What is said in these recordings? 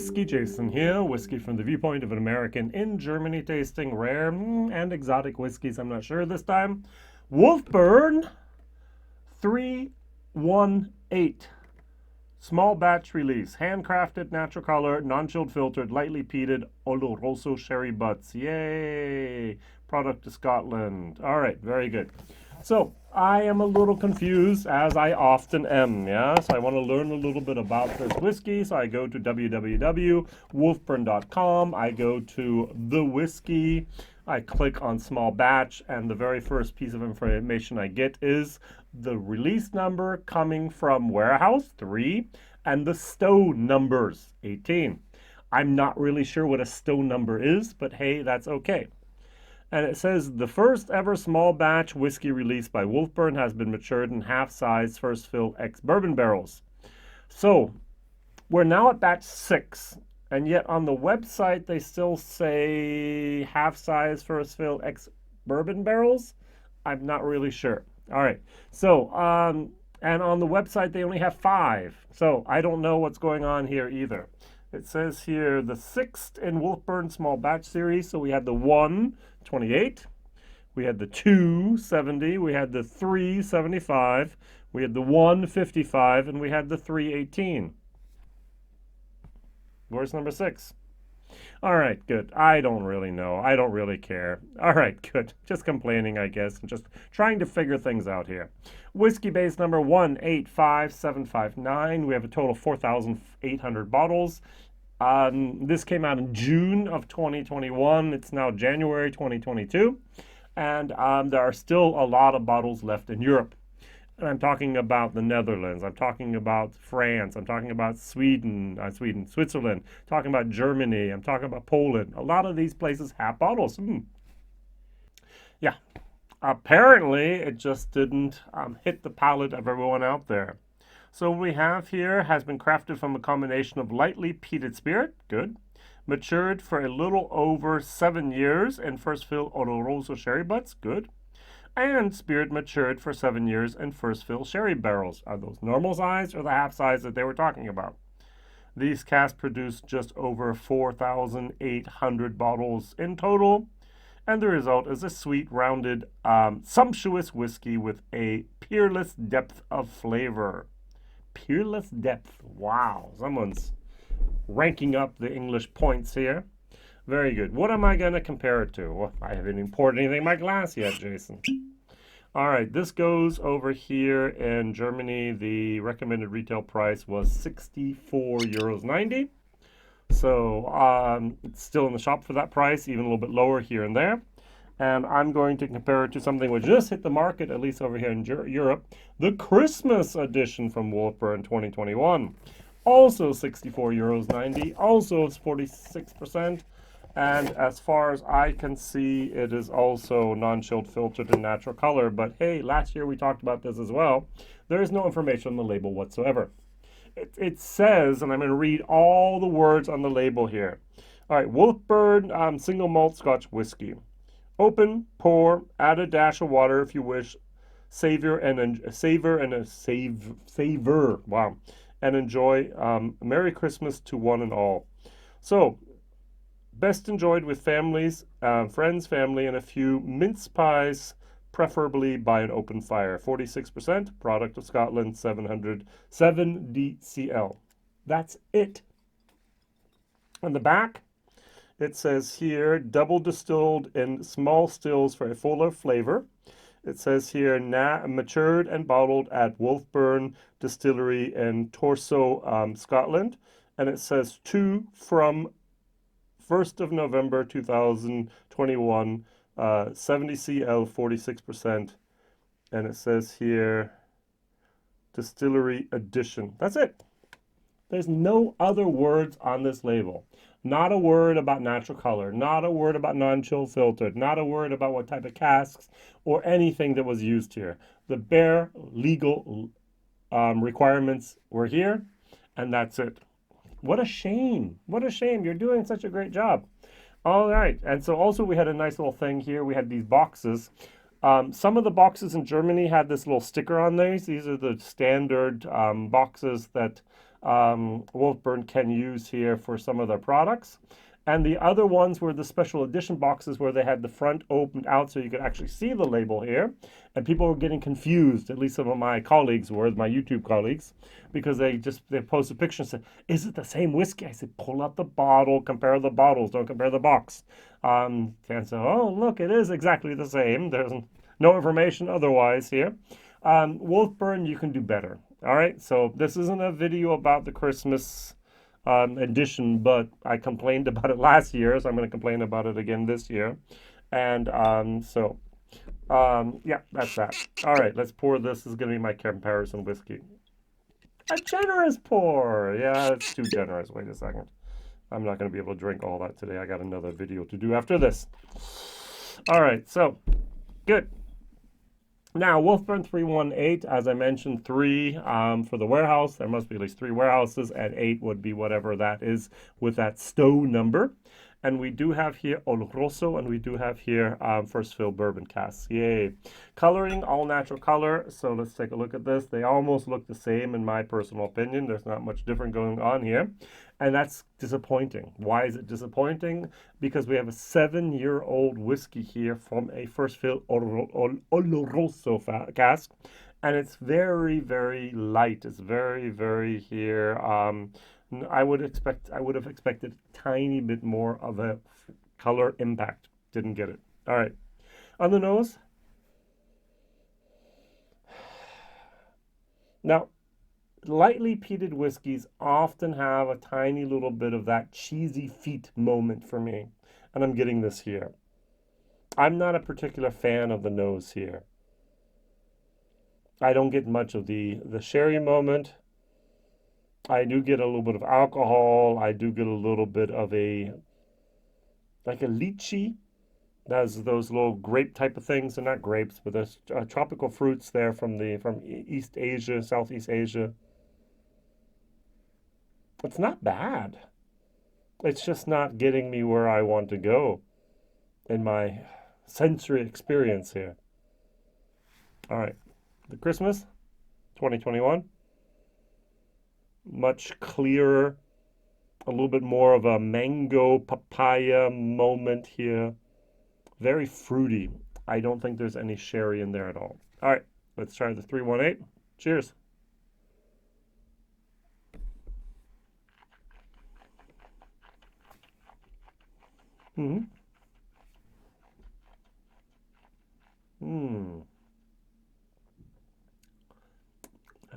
WhiskyJason here, whiskey from the viewpoint of an American in Germany, tasting rare and exotic whiskeys. I'm not sure this time. Wolfburn 318. Small batch release. Handcrafted, natural color, non-chilled filtered, lightly peated, oloroso sherry butts. Yay! Product of Scotland. All right, very good. So I am a little confused, as I often am, yeah? So I want to learn a little bit about this whiskey. So I go to www.wolfburn.com. I go to the whiskey. I click on small batch, and the very first piece of information I get is the release number coming from warehouse 3 and the stow numbers 18. I'm not really sure what a stow number is, but hey, that's okay. And it says the first ever small batch whiskey released by Wolfburn has been matured in half-size first fill ex-bourbon barrels. So we're now at batch 6, and yet on the website they still say half-size first fill ex-bourbon barrels. I'm not really sure. All right. So and on the website they only have 5. So I don't know what's going on here either. It says here the 6th in Wolfburn small batch series. So we had the 128, we had the 270, we had the 375, we had the 155, and we had the 318. Where's number 6? All right, good. I don't really know. I don't really care. All right, good. Just complaining, I guess, and just trying to figure things out here. Whiskybase number 184759. We have a total of 4,800 bottles. This came out in June of 2021. It's now January 2022. And there are still a lot of bottles left in Europe. And I'm talking about the Netherlands. I'm talking about France. I'm talking about Switzerland. Talking about Germany. I'm talking about Poland. A lot of these places have bottles. Yeah. Apparently, it just didn't hit the palate of everyone out there. So what we have here has been crafted from a combination of lightly peated spirit, good, matured for a little over 7 years in first fill oloroso sherry butts, good, and spirit matured for 7 years in first fill sherry barrels. Are those normal size or the half size that they were talking about? These casks produced just over 4,800 bottles in total, and the result is a sweet, rounded, sumptuous whiskey with a peerless depth of flavor. Peerless depth. Wow, someone's ranking up the English points here. Very good. What am I going to compare it to? Well, I haven't even poured anything in my glass yet, Jason. All right, this goes over here in Germany. The recommended retail price was €64.90. So it's still in the shop for that price, even a little bit lower here and there. And I'm going to compare it to something which just hit the market, at least over here in Europe, the Christmas edition from Wolfburn 2021. Also €64.90, also it's 46%. And as far as I can see, it is also non-chilled filtered and natural color. But hey, last year we talked about this as well. There is no information on the label whatsoever. It says, and I'm going to read all the words on the label here. All right, Wolfburn single malt Scotch Whisky. Open, pour, add a dash of water if you wish. Savor and enjoy. Merry Christmas to one and all. So, best enjoyed with families, friends, family, and a few mince pies, preferably by an open fire. 46%, product of Scotland, 707 DCL. That's it. On the back, it says here, double distilled in small stills for a fuller flavor. It says here, matured and bottled at Wolfburn Distillery in Torso, Scotland. And it says 2 from 1st of November 2021, 70 CL, 46%. And it says here, Distillery Edition. That's it. There's no other words on this label. Not a word about natural color, not a word about non-chill filtered, not a word about what type of casks or anything that was used here. The bare legal requirements were here, and that's it. What a shame. What a shame. You're doing such a great job. All right. And so also we had a nice little thing here. We had these boxes. Some of the boxes in Germany had this little sticker on these. These are the standard boxes that Wolfburn can use here for some of their products. And the other ones were the special edition boxes where they had the front opened out so you could actually see the label here. And people were getting confused, at least some of my colleagues were, my YouTube colleagues, because they posted pictures and said, is it the same whiskey? I said, pull out the bottle, compare the bottles, don't compare the box. And so, oh, look, it is exactly the same. There's no information otherwise here. Wolfburn, you can do better. All right, so this isn't a video about the Christmas edition, but I complained about it last year, so I'm going to complain about it again this year. And yeah, that's that. All right, let's pour this. This is going to be my comparison whiskey. A generous pour. Yeah, it's too generous. Wait a second. I'm not going to be able to drink all that today. I got another video to do after this. All right, so good. Now, Wolfburn 318, as I mentioned, 3 for the warehouse. There must be at least 3 warehouses, and 8 would be whatever that is with that Stowe number. And we do have here oloroso, and we do have here first fill bourbon casks. Yay. Coloring, all natural color. So let's take a look at this. They almost look the same in my personal opinion. There's not much different going on here. And that's disappointing. Why is it disappointing? Because we have a 7-year-old whiskey here from a first fill oloroso cask. And it's very, very light. It's very, very here. I would have expected a tiny bit more of a color impact. Didn't get it. All right. On the nose. Now, lightly peated whiskeys often have a tiny little bit of that cheesy feet moment for me. And I'm getting this here. I'm not a particular fan of the nose here. I don't get much of the sherry moment. I do get a little bit of alcohol. I do get a little bit of like a lychee. That's those little grape type of things. They're not grapes, but there's tropical fruits there from East Asia, Southeast Asia. It's not bad. It's just not getting me where I want to go in my sensory experience here. All right, the Christmas 2021. Much clearer, a little bit more of a mango papaya moment here. Very fruity. I don't think there's any sherry in there at all. All right, let's try the 318. Cheers. Mm-hmm.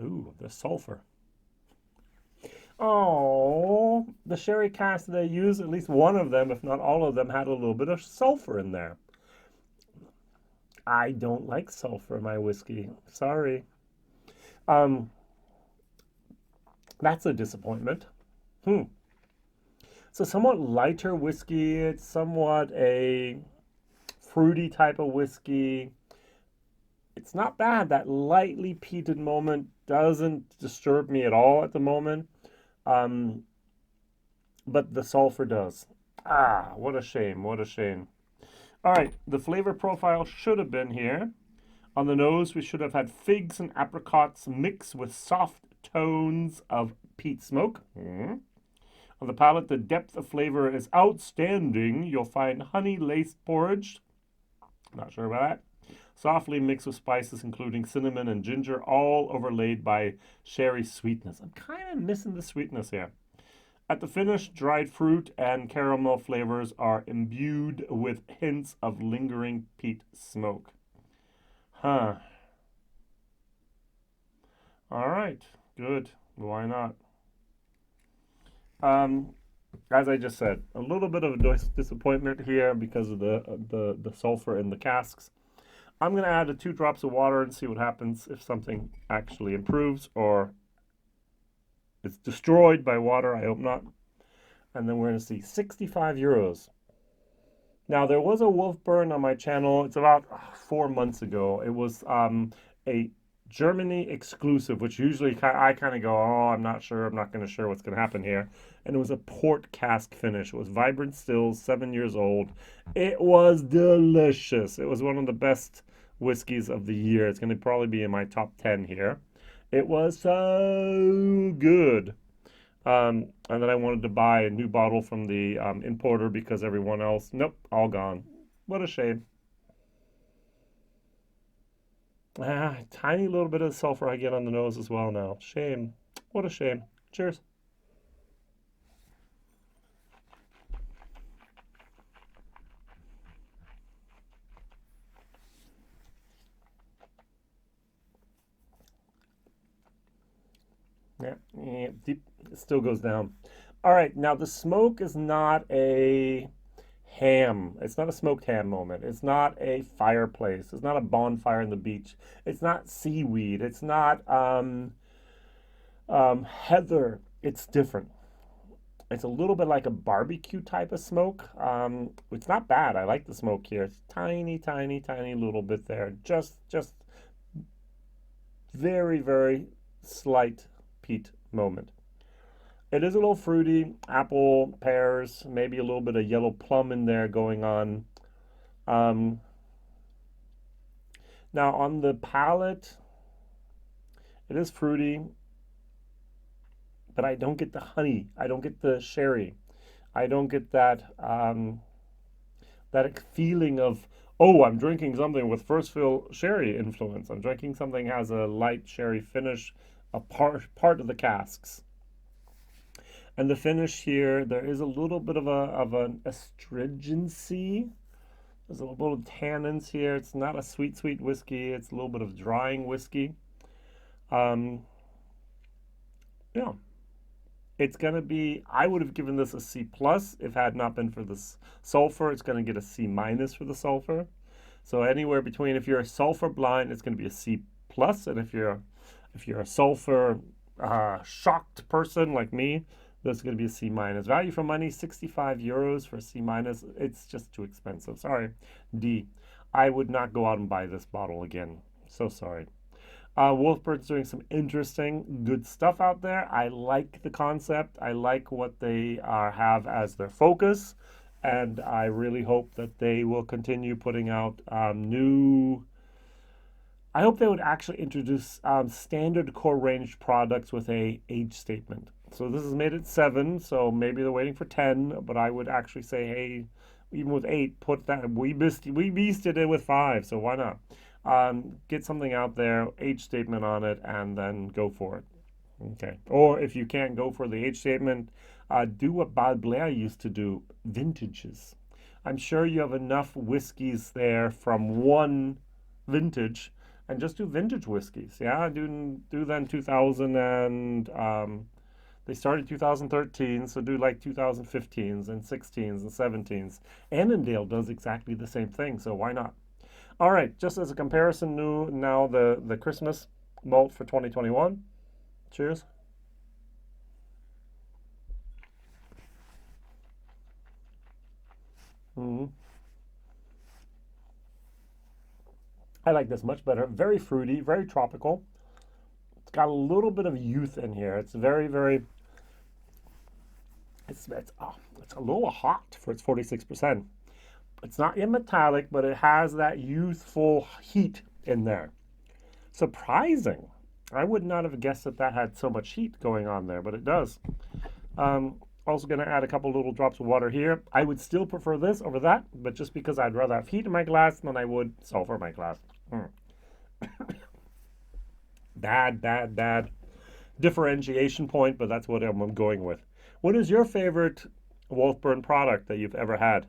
Ooh, the sulfur. Oh, the sherry cask they use, at least one of them, if not all of them, had a little bit of sulfur in there. I don't like sulfur in my whiskey. Sorry. That's a disappointment. It's a somewhat lighter whiskey. It's somewhat a fruity type of whiskey. It's not bad. That lightly peated moment doesn't disturb me at all at the moment. But the sulfur does. Ah, what a shame, what a shame. All right, the flavor profile should have been here. On the nose, we should have had figs and apricots mixed with soft tones of peat smoke. On the palate, the depth of flavor is outstanding. You'll find honey-laced porridge. Not sure about that. Softly mixed with spices including cinnamon and ginger, all overlaid by sherry sweetness. I'm kind of missing the sweetness here. At the finish, dried fruit and caramel flavors are imbued with hints of lingering peat smoke. Huh. All right, good. Why not? As I just said, a little bit of a disappointment here because of the sulfur in the casks. I'm going to add 2 drops of water and see what happens if something actually improves or it's destroyed by water. I hope not. And then we're going to see 65 euros. Now, there was a Wolfburn on my channel. It's about 4 months ago. It was a Germany exclusive, which usually I kind of go, oh, I'm not sure. I'm not going to share what's going to happen here. And it was a port cask finish. It was vibrant stills, 7 years old. It was delicious. It was one of the best whiskeys of the year. It's going to probably be in my top 10 here. It was so good. And then I wanted to buy a new bottle from the importer because everyone else, nope, all gone. What a shame. Tiny little bit of sulfur I get on the nose as well now. Shame. What a shame. Cheers. Yeah, deep, it still goes down. All right, now the smoke is not a ham. It's not a smoked ham moment. It's not a fireplace. It's not a bonfire on the beach. It's not seaweed. It's not heather. It's different. It's a little bit like a barbecue type of smoke. It's not bad. I like the smoke here. It's tiny, tiny, tiny little bit there. Just very, very slight peat moment. It is a little fruity, apple, pears, maybe a little bit of yellow plum in there going on. Um, Now on the palate, it is fruity, but I don't get the honey. I don't get the sherry. I don't get that feeling of, oh, I'm drinking something with first fill sherry influence. I'm drinking something that has a light sherry finish, a part of the casks. And the finish here, there is a little bit of an astringency. There's a little bit of tannins here. It's not a sweet, sweet whiskey. It's a little bit of drying whiskey. Um, yeah, it's gonna be. I would have given this a C plus if it had not been for this sulfur. It's gonna get a C minus for the sulfur. So anywhere between, if you're a sulfur blind, it's gonna be a C plus, and if you're a sulfur shocked person like me, that's going to be a C minus. Value for money, 65 euros for a C minus. It's just too expensive. Sorry. D. I would not go out and buy this bottle again. So sorry. Wolfburn's doing some interesting, good stuff out there. I like the concept. I like what they have as their focus. And I really hope that they will continue putting out new. I hope they would actually introduce standard core range products with a age statement. So this is made at 7, so maybe they're waiting for 10, but I would actually say, hey, even with 8, put that, we beasted it with 5, so why not? Get something out there, age statement on it, and then go for it. Okay. Or if you can't go for the age statement, do what Bob Blair used to do, vintages. I'm sure you have enough whiskeys there from one vintage, and just do vintage whiskeys. Yeah, do then 2000 and they started 2013, so do like 2015s and 16s and 17s. Annandale does exactly the same thing, so why not? All right, just as a comparison, now the Christmas malt for 2021. Cheers. Mm-hmm. I like this much better. Very fruity, very tropical. It's got a little bit of youth in here. It's very, very. It's a little hot for its 46%. It's not in metallic, but it has that youthful heat in there. Surprising. I would not have guessed that had so much heat going on there, but it does. Also going to add a couple little drops of water here. I would still prefer this over that, but just because I'd rather have heat in my glass than I would sulfur in my glass. Bad differentiation point, but that's what I'm going with. What is your favorite Wolfburn product that you've ever had?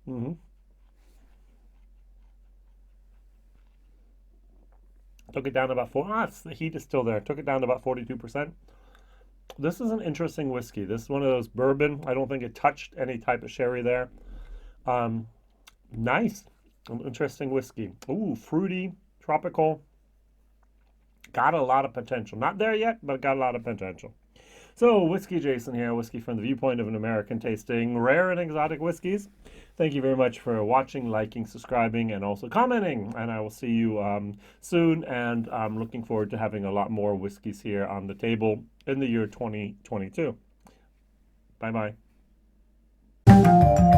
Mm-hmm. Took it down to about 4. The heat is still there. Took it down to about 42%. This is an interesting whiskey. This is one of those bourbon. I don't think it touched any type of sherry there. Um, Nice. An interesting whiskey. Ooh, fruity, tropical. Got a lot of potential. Not there yet, but got a lot of potential. So, Whiskey Jason here, whiskey from the viewpoint of an American tasting rare and exotic whiskeys. Thank you very much for watching, liking, subscribing, and also commenting. And I will see you soon. And I'm looking forward to having a lot more whiskeys here on the table in the year 2022. Bye bye.